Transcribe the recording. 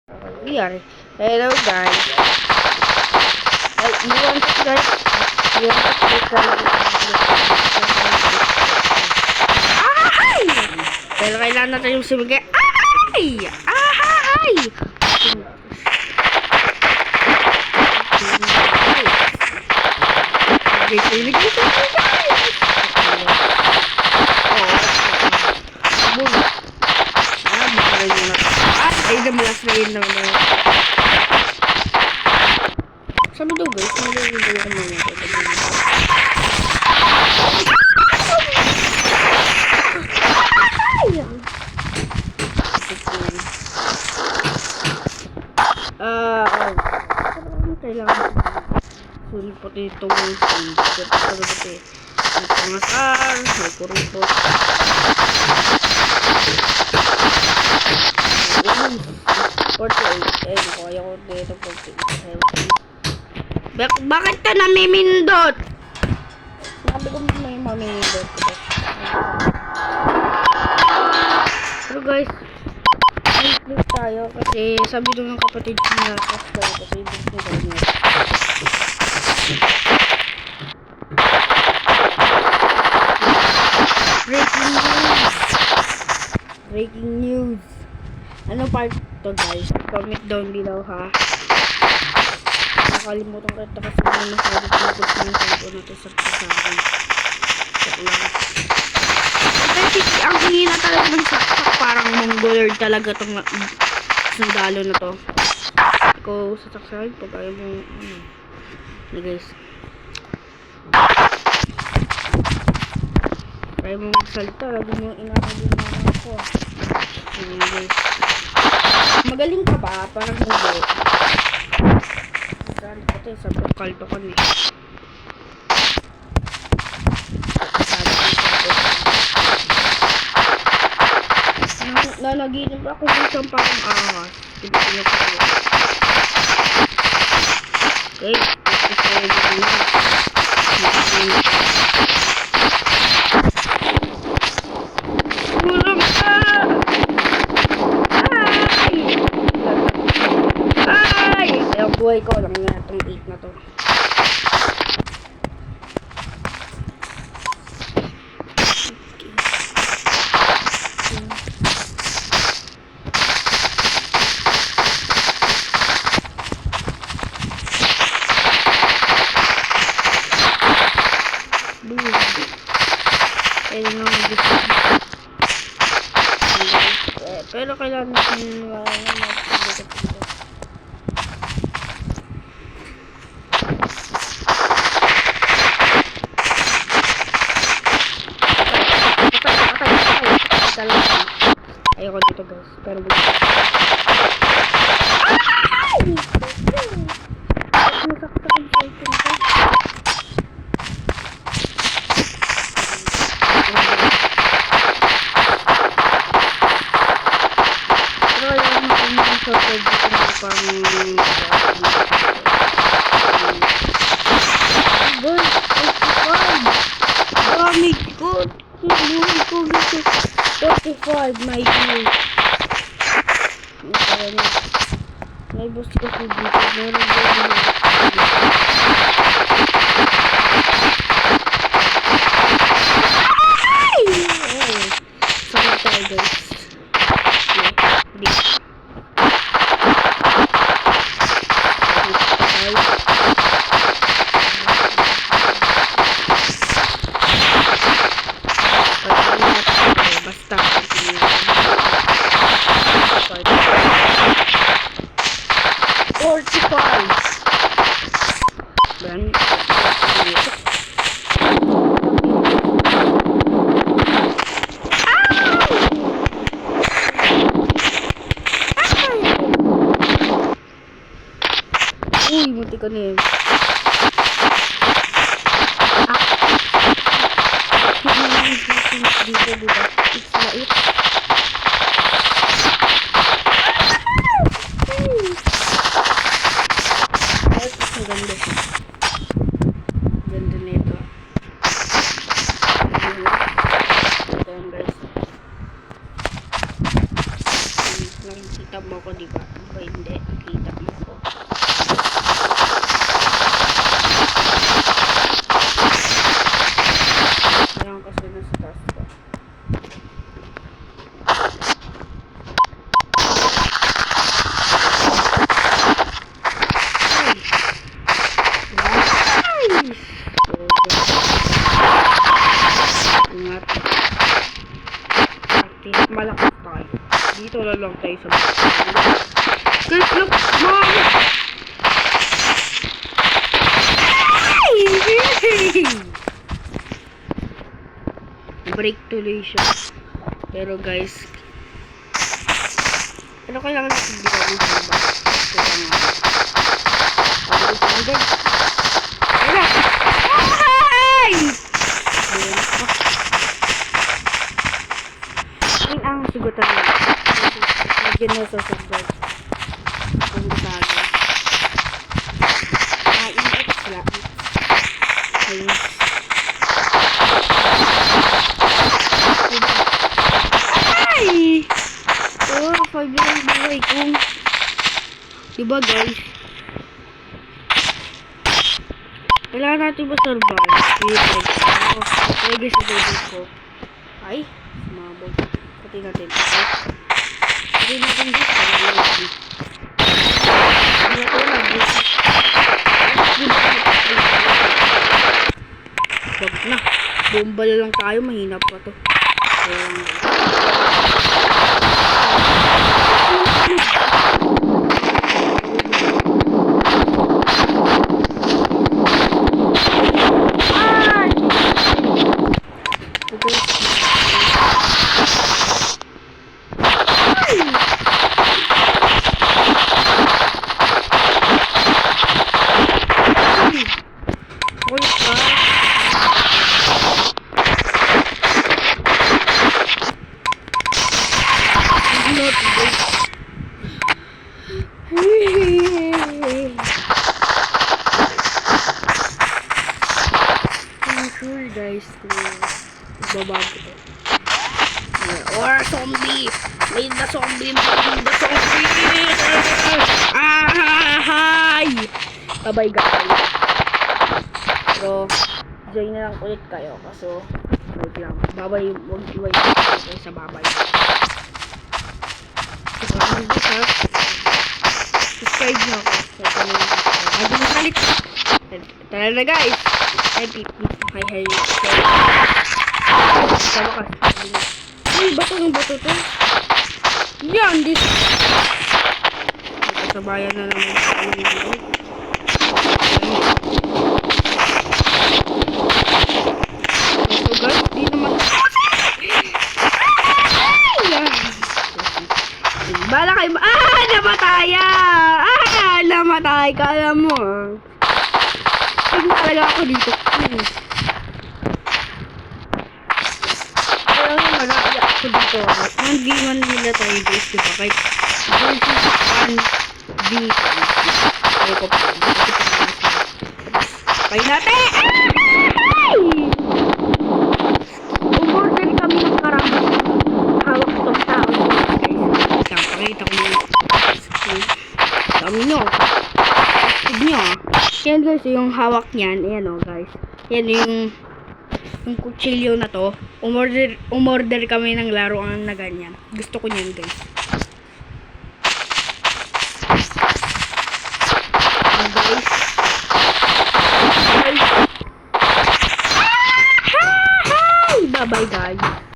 Here. Hello guys. You want to guys? You want to guys? Ay! Pero kailangan natin yung sumigay. Ay! Ay! Ay, namalas na yun naman. Sabi daw guys, hindi yung mga kailangan sulit po dito may pangasar, may kurupot. Kaya ko dito bakit ka namimindot? Sabi ko may mamimindot ko. Pero guys, please tayo kasi sabi doon ng kapatid ko na subscribe kasi dito nyo. Breaking news. Ano part to guys? Comment down below ha. Nakalimutan ko ito kasi may masabi ko na cellphone natin sa akin. Ang hingin na talaga ng saksak, parang mongoloid talaga itong sandalo na to. Ikaw sasaksakin pag ayaw mo na guys. Kaya mo magsalita, lagi mo inakagin na ako. Guys. Magaling ka ba? Parang hindi. Saan ko ito? Sa kalto ko niya. Nanaginip ako dito parang ahas. Pinipinap ko. Okay. Tulong ka! Ay! Ayaw buhay ko lang nga itong 8 na to. Pero kailangan natin ayoko dito guys. Pero my God. May boss ko si dito. Sakit tayo guys. Basta 45. Dan buti ka na yun. Dito. It's na it. Ganda. Ganda nito. Ayan guys. Nakikita mo ko diba? Hindi, kita mo ako. Kailangan kasi nasa taas pa. Ingat. Malakas tayo. Dito na lang tayo sa bahay. Guys, look! Mom! Break tuloy siya. Pero guys, ano kailangan natin gawin sa ba? Ito pa nga. Pagod sa mga. Wala! Ay! Ayun ang sigutan nila. Lagyan na sa sagot. Kung bago. Ingat sila. Ayun. Ay! Oh, 5 lang buhay ko. Diba guys? Kailangan natin ba survive? Pwede sa baby ko. Ay, sumabog. Pati natin. Pati natin dito. Wag na. Bomba lang tayo. Mahina pa to. Sure guys, babago to. Or zombie! May the zombie! May the zombie! Ay! Bye guys. So, join na lang ulit kayo. Kaso, wait lang. Babay, wag iway kayo sa babay. So, subscribe nyo ako. Lagi mo salit. Tara na guys. Hi. Sa wakas. Uy, bato ng bato to. Yan, this. Kasabayan na naman sa amin dito. So guys, di naman. Bala kayo. Namatay! Namatay! Kala mo. Hindi talaga ako dito. Kaya naman, naiyak ako dito. Hindi man nila tayo guys, diba? Kahit dito. Ay ko pa. Kaya natin! Ay! Umorder kami ng karami. Hawak itong tao. Guys, pakita ko yung dami nyo. Tignan nyo. Yan guys, yung hawak niyan. Ayan o guys. Yan yung kutsilyo na to. Umorder kami ng laruan na ganyan. Gusto ko niyan guys. Guys. Bye bye guys.